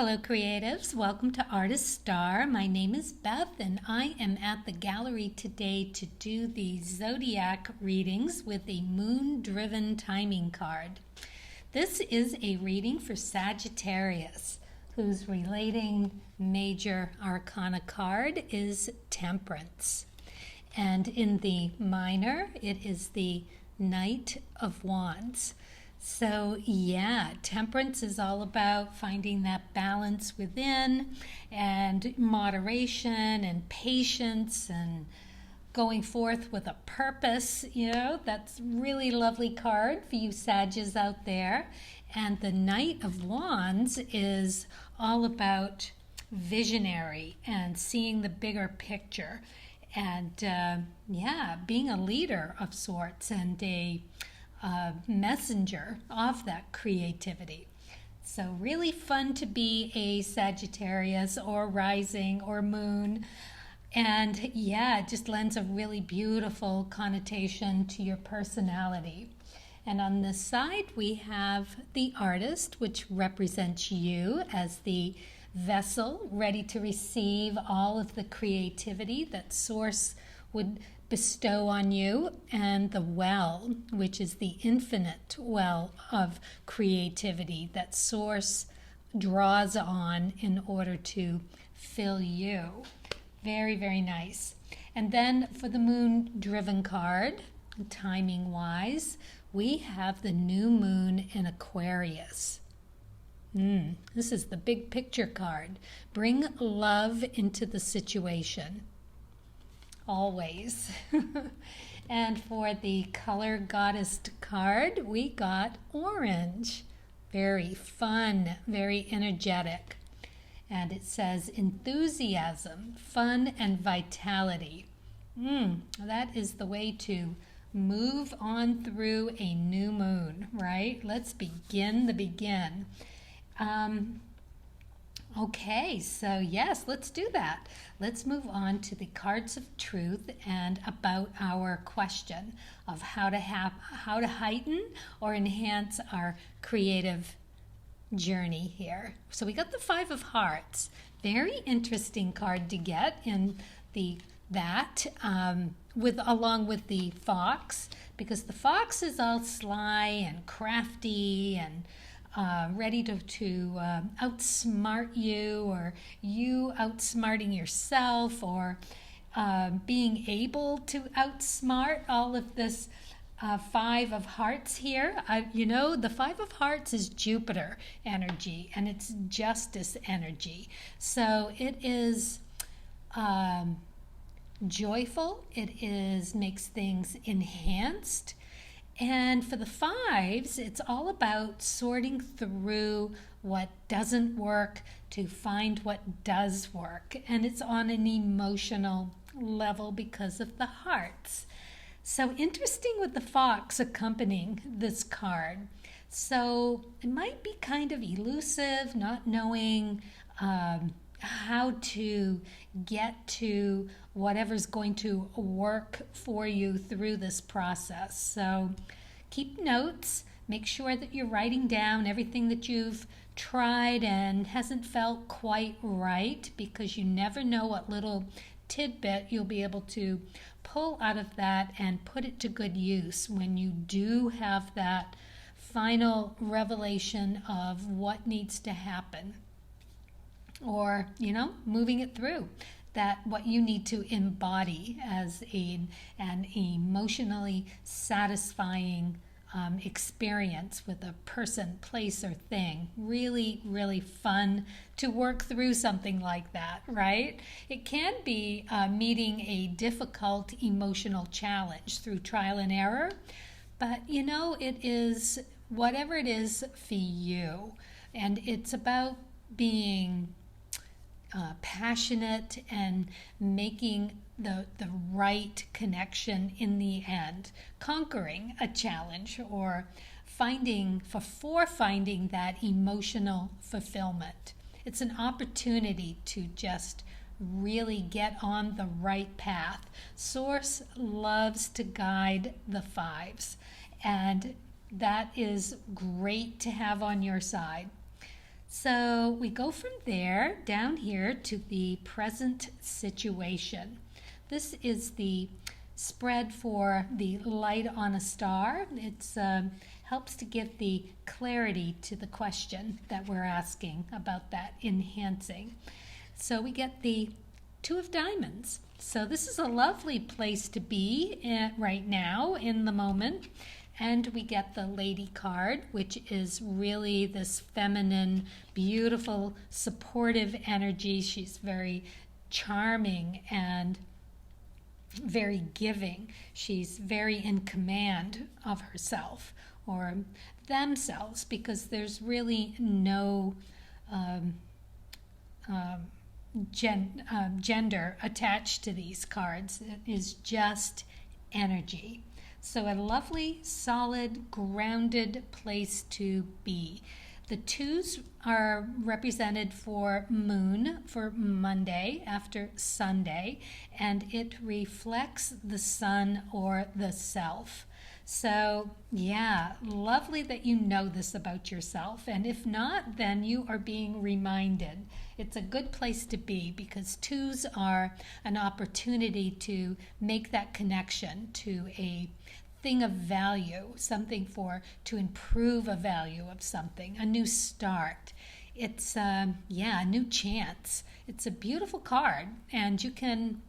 Hello creatives, welcome to Artist Star. My name is Beth and I am at the gallery today to do the Zodiac readings with a moon-driven timing card. This is a reading for Sagittarius, whose relating major arcana card is Temperance. And in the minor, it is the Knight of Wands. So yeah, temperance is all about finding that balance within and moderation and patience and going forth with a purpose. That's a really lovely card for you Sages out there. And the Knight of Wands is all about visionary and seeing the bigger picture and being a leader of sorts and a messenger of that creativity. So really fun to be a Sagittarius or rising or moon. And it just lends a really beautiful connotation to your personality. And on this side, we have the artist, which represents you as the vessel ready to receive all of the creativity that Source would bestow on you, and the well, which is the infinite well of creativity that Source draws on in order to fill you. Very, very nice. And then for the moon-driven card, timing-wise, we have the new moon in Aquarius. This is the big picture card. Bring love into the situation. Always. And for the color goddess card, we got orange. Very fun, very energetic. And it says enthusiasm, fun, and vitality. That is the way to move on through a new moon, right? Let's begin the begin. Okay, so yes, let's do that. Let's move on to the cards of truth and about our question of how to heighten or enhance our creative journey here. So we got the Five of Hearts. Very interesting card to get in along with the Fox, because the Fox is all sly and crafty and ready to outsmart you, or you outsmarting yourself, or being able to outsmart all of this Five of Hearts here. The Five of Hearts is Jupiter energy, and it's justice energy. So it is joyful. It makes things enhanced. And for the fives, it's all about sorting through what doesn't work to find what does work. And it's on an emotional level because of the hearts. So interesting with the fox accompanying this card. So it might be kind of elusive, not knowing how to get to whatever's going to work for you through this process. So keep notes, make sure that you're writing down everything that you've tried and hasn't felt quite right, because you never know what little tidbit you'll be able to pull out of that and put it to good use when you do have that final revelation of what needs to happen. Or, moving it through, that what you need to embody as an emotionally satisfying experience with a person, place, or thing. Really, really fun to work through something like that, right? It can be meeting a difficult emotional challenge through trial and error, but it is whatever it is for you. And it's about being passionate and making the right connection in the end, conquering a challenge, or finding that emotional fulfillment. It's an opportunity to just really get on the right path. Source loves to guide the fives, and that is great to have on your side. So we go from there down here to the present situation. This is the spread for the light on a star. It helps to give the clarity to the question that we're asking about that enhancing. So we get the Two of Diamonds. So this is a lovely place to be right now in the moment. And we get the Lady card, which is really this feminine, beautiful, supportive energy. She's very charming and very giving. She's very in command of herself or themselves, because there's really no gender attached to these cards. It is just energy. So a lovely, solid, grounded place to be. The twos are represented for moon, for Monday after Sunday, and it reflects the sun or the self. So yeah, lovely that you know this about yourself. And if not, then you are being reminded. It's a good place to be, because twos are an opportunity to make that connection to a thing of value, something to improve a value of something, a new start. It's a new chance. It's a beautiful card, and you can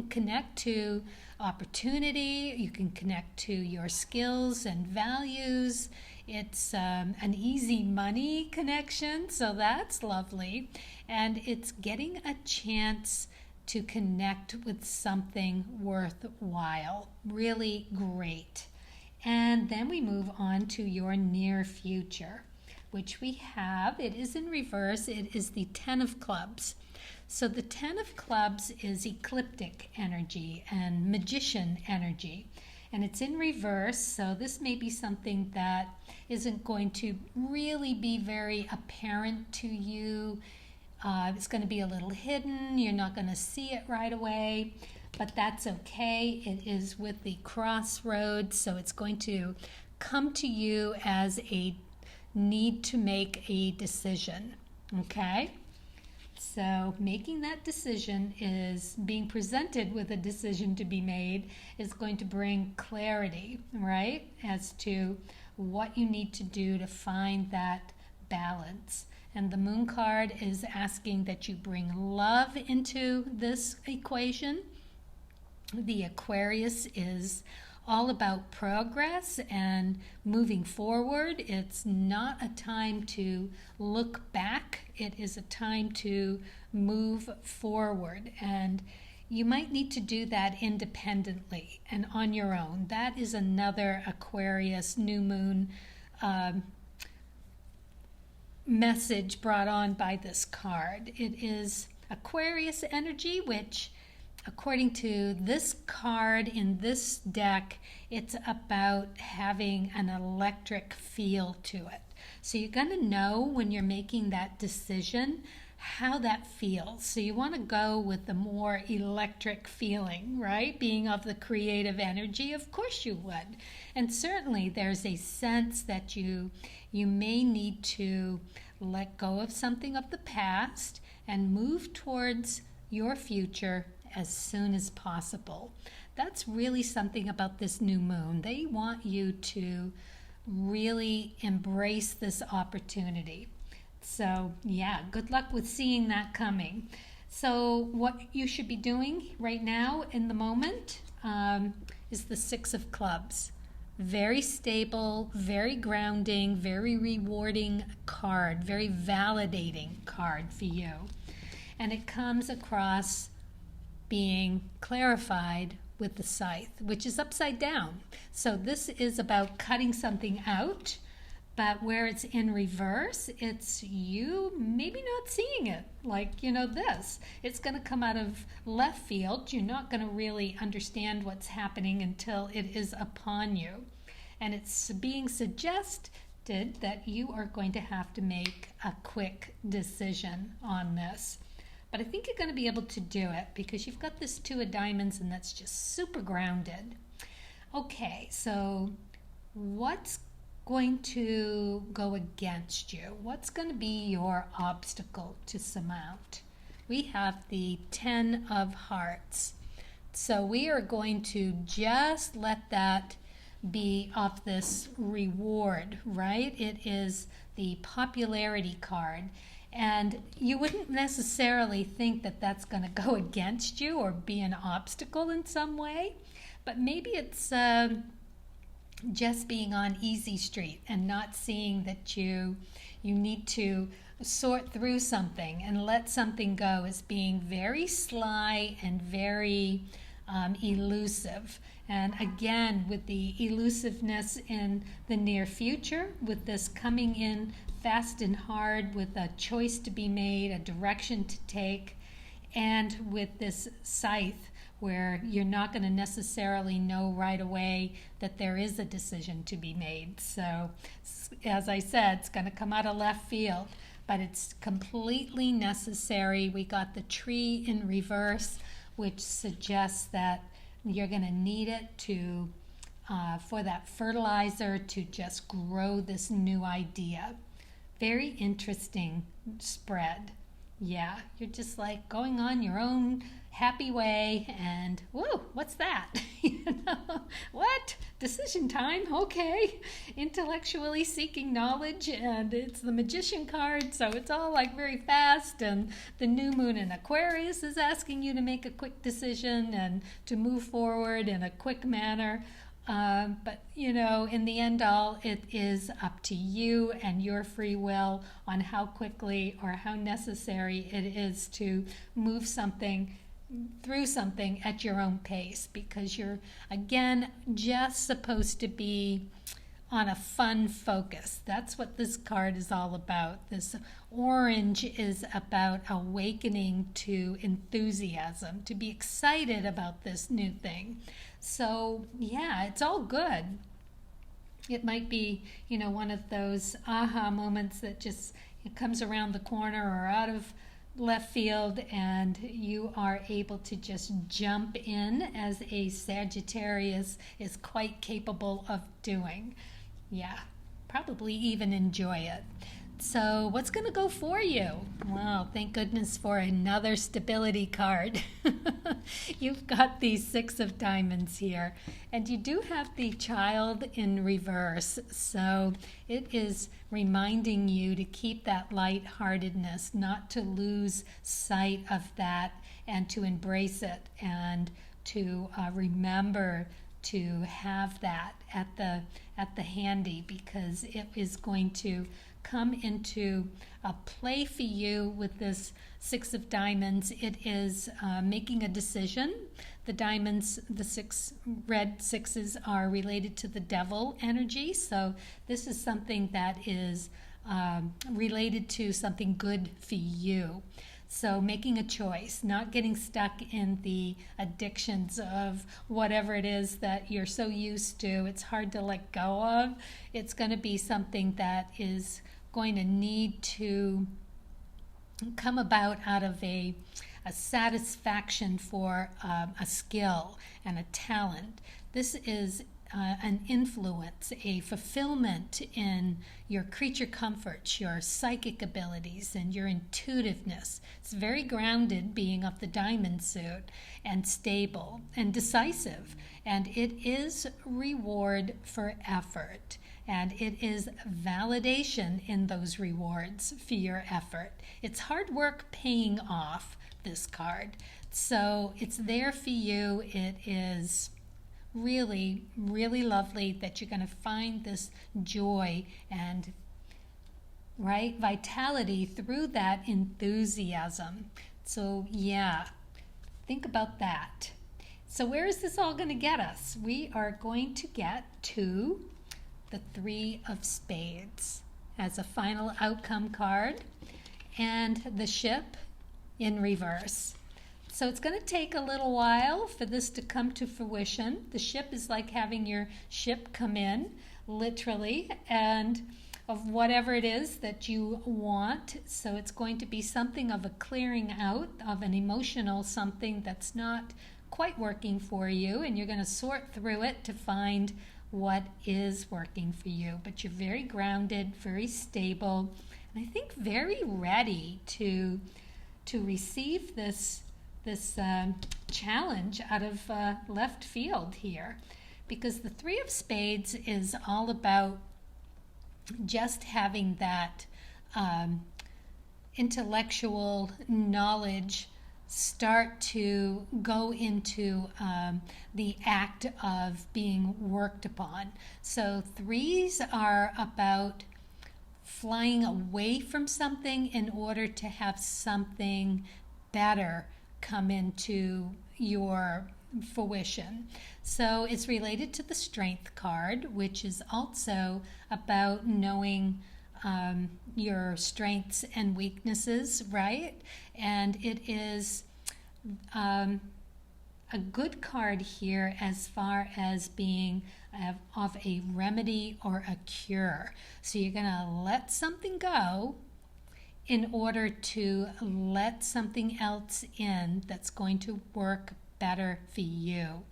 connect to opportunity, you can connect to your skills and values. It's an easy money connection, so that's lovely. And it's getting a chance to connect with something worthwhile. Really great. And then we move on to your near future, which we have. It is in reverse. It is the Ten of Clubs. So the Ten of Clubs is ecliptic energy and magician energy. And it's in reverse, so this may be something that isn't going to really be very apparent to you. It's going to be a little hidden. You're not going to see it right away, but that's okay. It is with the crossroads, so it's going to come to you as a need to make a decision, okay? So making that decision is being presented with a decision to be made is going to bring clarity, right, as to what you need to do to find that balance. And the Moon card is asking that you bring love into this equation. The Aquarius is all about progress and moving forward. It's not a time to look back. It is a time to move forward. And you might need to do that independently and on your own. That is another Aquarius new moon message brought on by this card. It is Aquarius energy, which according to this card in this deck, it's about having an electric feel to it. So you're going to know when you're making that decision how that feels. So you want to go with the more electric feeling, right? Being of the creative energy, of course you would. And certainly there's a sense that you may need to let go of something of the past and move towards your future as soon as possible. That's really something about this new moon. They want you to really embrace this opportunity. So yeah, good luck with seeing that coming. So what you should be doing right now in the moment is the Six of Clubs. Very stable, very grounding, very rewarding card, very validating card for you. And it comes across being clarified with the scythe, which is upside down. So this is about cutting something out, but where it's in reverse, it's you maybe not seeing it like, this. It's going to come out of left field. You're not going to really understand what's happening until it is upon you. And it's being suggested that you are going to have to make a quick decision on this. But I think you're going to be able to do it because you've got this Two of Diamonds and that's just super grounded. Okay, so what's going to go against you? What's going to be your obstacle to surmount? We have the 10 of Hearts. So we are going to just let that be of this reward, right? It is the popularity card. And you wouldn't necessarily think that that's going to go against you or be an obstacle in some way. But maybe it's just being on easy street and not seeing that you need to sort through something and let something go as being very sly and very elusive. And again, with the elusiveness in the near future, with this coming in fast and hard, with a choice to be made, a direction to take, and with this scythe, where you're not going to necessarily know right away that there is a decision to be made. So, as I said, it's going to come out of left field, but it's completely necessary. We got the tree in reverse, which suggests that you're going to need it to for that fertilizer to just grow this new idea. Very interesting spread. Yeah, you're just like going on your own happy way, and whoa, what's that? What? Decision time? Okay. Intellectually seeking knowledge, and it's the Magician card, so it's all like very fast, and the new moon in Aquarius is asking you to make a quick decision and to move forward in a quick manner. But, in the end all, it is up to you and your free will on how quickly or how necessary it is to move something through something at your own pace, because you're, again, just supposed to be on a fun focus. That's what this card is all about. This orange is about awakening to enthusiasm, to be excited about this new thing. So, yeah, it's all good. It might be, one of those aha moments that just it comes around the corner or out of left field, and you are able to just jump in, as a Sagittarius is quite capable of doing. Yeah, probably even enjoy it. So what's going to go for you? Wow, thank goodness for another stability card. You've got the 6 of Diamonds here, and you do have the Child in reverse. So it is reminding you to keep that lightheartedness, not to lose sight of that, and to embrace it, and to remember to have that at the handy, because it is going to come into a play for you with this 6 of Diamonds. It is making a decision. The diamonds, the 6 red 6s, are related to the devil energy. So this is something that is related to something good for you. So making a choice, not getting stuck in the addictions of whatever it is that you're so used to, it's hard to let go of. It's going to be something that is going to need to come about out of a satisfaction for a skill and a talent. This is an influence, a fulfillment in your creature comforts, your psychic abilities, and your intuitiveness. It's very grounded, being of the diamond suit, and stable and decisive. And it is reward for effort. And it is validation in those rewards for your effort. It's hard work paying off, this card. So it's there for you. It is really, really lovely that you're going to find this joy and vitality through that enthusiasm. So yeah, think about that. So where is this all going to get us? We are going to get to the 3 of Spades as a final outcome card, and the ship in reverse. So it's going to take a little while for this to come to fruition. The ship is like having your ship come in, literally, and of whatever it is that you want. So it's going to be something of a clearing out of an emotional something that's not quite working for you, and you're going to sort through it to find what is working for you. But you're very grounded, very stable, and I think very ready to receive this challenge out of left field here, because the Three of Spades is all about just having that intellectual knowledge start to go into the act of being worked upon. So threes are about flying away from something in order to have something better come into your fruition. So it's related to the Strength card, which is also about knowing your strengths and weaknesses, right? And it is a good card here as far as being of a remedy or a cure. So you're going to let something go in order to let something else in that's going to work better for you.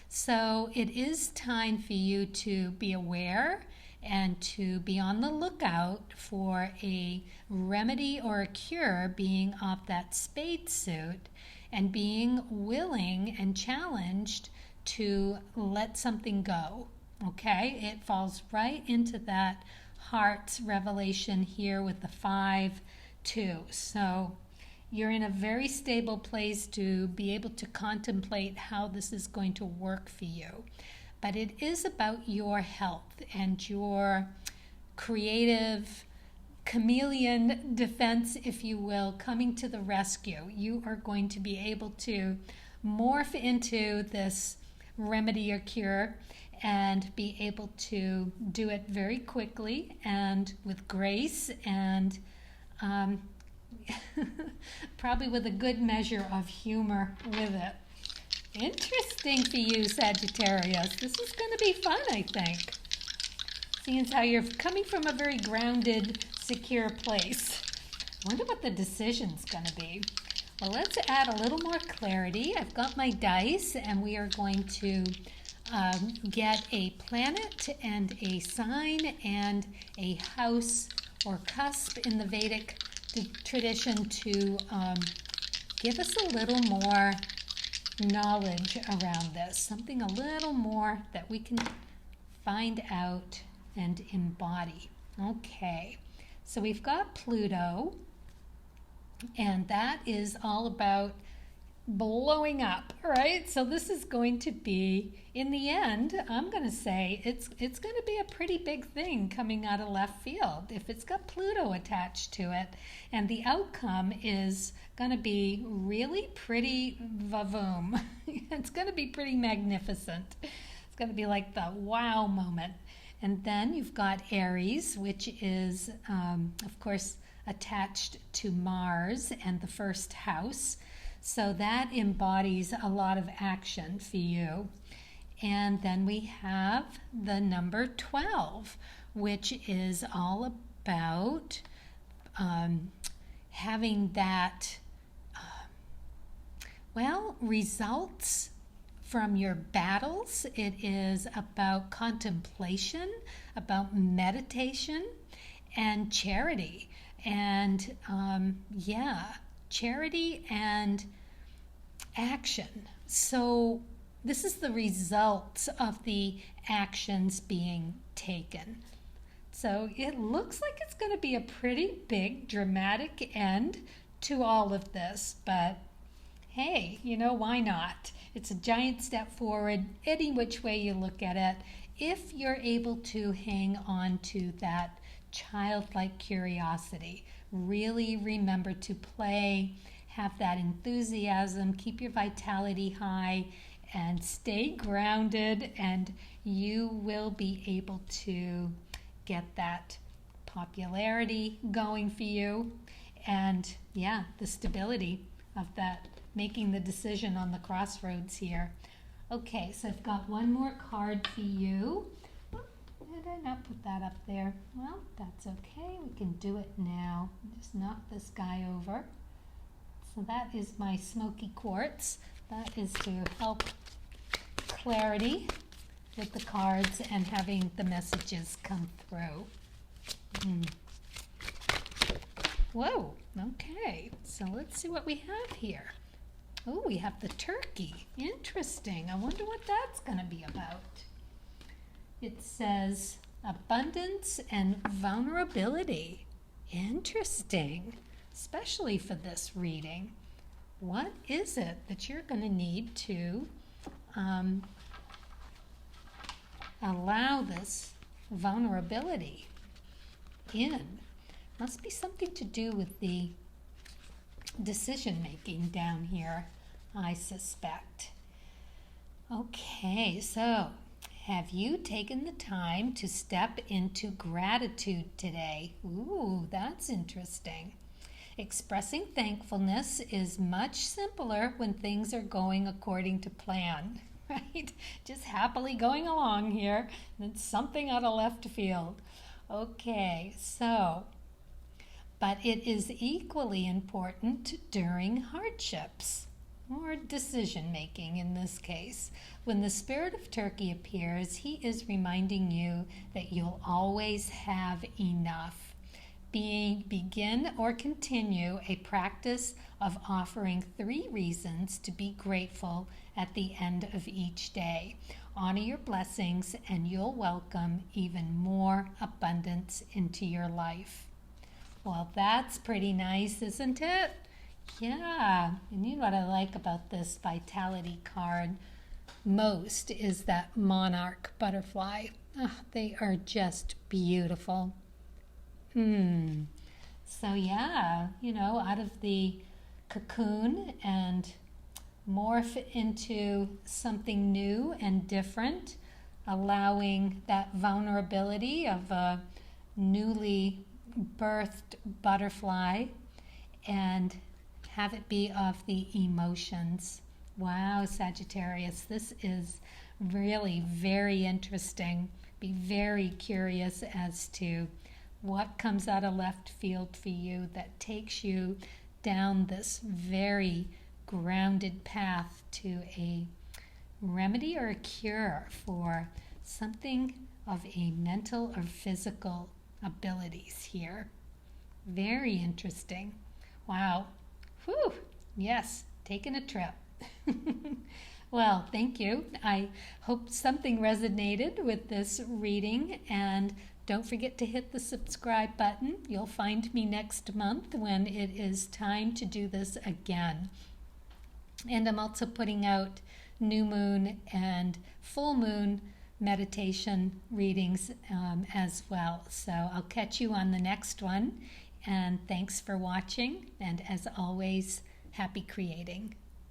So it is time for you to be aware and to be on the lookout for a remedy or a cure being of that spade suit, and being willing and challenged to let something go. Okay, it falls right into that heart's revelation here with the 5-2. So you're in a very stable place to be able to contemplate how this is going to work for you. But it is about your health and your creative chameleon defense, if you will, coming to the rescue. You are going to be able to morph into this remedy or cure and be able to do it very quickly and with grace, and probably with a good measure of humor with it. Interesting for you, Sagittarius. This is going to be fun, I think. Seeing as how you're coming from a very grounded, secure place. I wonder what the decision's going to be. Well, let's add a little more clarity. I've got my dice, and we are going to get a planet and a sign and a house or cusp in the Vedic tradition to give us a little more knowledge around this, something a little more that we can find out and embody. Okay, so we've got Pluto, and that is all about blowing up, right? So this is going to be, in the end, I'm going to say it's going to be a pretty big thing coming out of left field if it's got Pluto attached to it, and the outcome is going to be really pretty vavoom. It's going to be pretty magnificent. It's going to be like the wow moment. And then you've got Aries, which is, of course, attached to Mars and the first house. So that embodies a lot of action for you. And then we have the number 12, which is all about having that, results from your battles. It is about contemplation, about meditation, and charity. And charity and action. So this is the results of the actions being taken. So it looks like it's going to be a pretty big dramatic end to all of this, but hey, why not? It's a giant step forward any which way you look at it, if you're able to hang on to that childlike curiosity. Really remember to play, have that enthusiasm, keep your vitality high, and stay grounded, and you will be able to get that popularity going for you, and the stability of that, making the decision on the crossroads here. Okay, so I've got one more card for you. Did I not put that up there? Well, that's okay. We can do it now. Just knock this guy over. So that is my smoky quartz. That is to help clarity with the cards and having the messages come through. Whoa, okay, so let's see what we have here. Oh, we have the turkey. Interesting. I wonder what that's going to be about. It says abundance and vulnerability. Interesting, especially for this reading. What is it that you're going to need to allow this vulnerability in? Must be something to do with the decision making down here, I suspect. Okay, so have you taken the time to step into gratitude today? Ooh, that's interesting. Expressing thankfulness is much simpler when things are going according to plan, right? Just happily going along here, and something out of left field. Okay, so, but it is equally important during hardships, or decision making in this case. When the spirit of turkey appears, he is reminding you that you'll always have enough. Begin or continue a practice of offering 3 reasons to be grateful at the end of each day. Honor your blessings and you'll welcome even more abundance into your life. Well, that's pretty nice, isn't it? Yeah, and you know what I like about this vitality card most is that monarch butterfly. Oh, they are just beautiful. So yeah, you know, out of the cocoon and morph into something new and different, allowing that vulnerability of a newly birthed butterfly and have it be of the emotions. Wow, Sagittarius, this is really very interesting. Be very curious as to what comes out of left field for you that takes you down this very grounded path to a remedy or a cure for something of a mental or physical abilities here. Very interesting. Wow. Whew. Yes, taking a trip. Well, thank you. I hope something resonated with this reading, and don't forget to hit the subscribe button. You'll find me next month when it is time to do this again. And I'm also putting out new moon and full moon meditation readings as well. So I'll catch you on the next one. And thanks for watching. And as always, happy creating.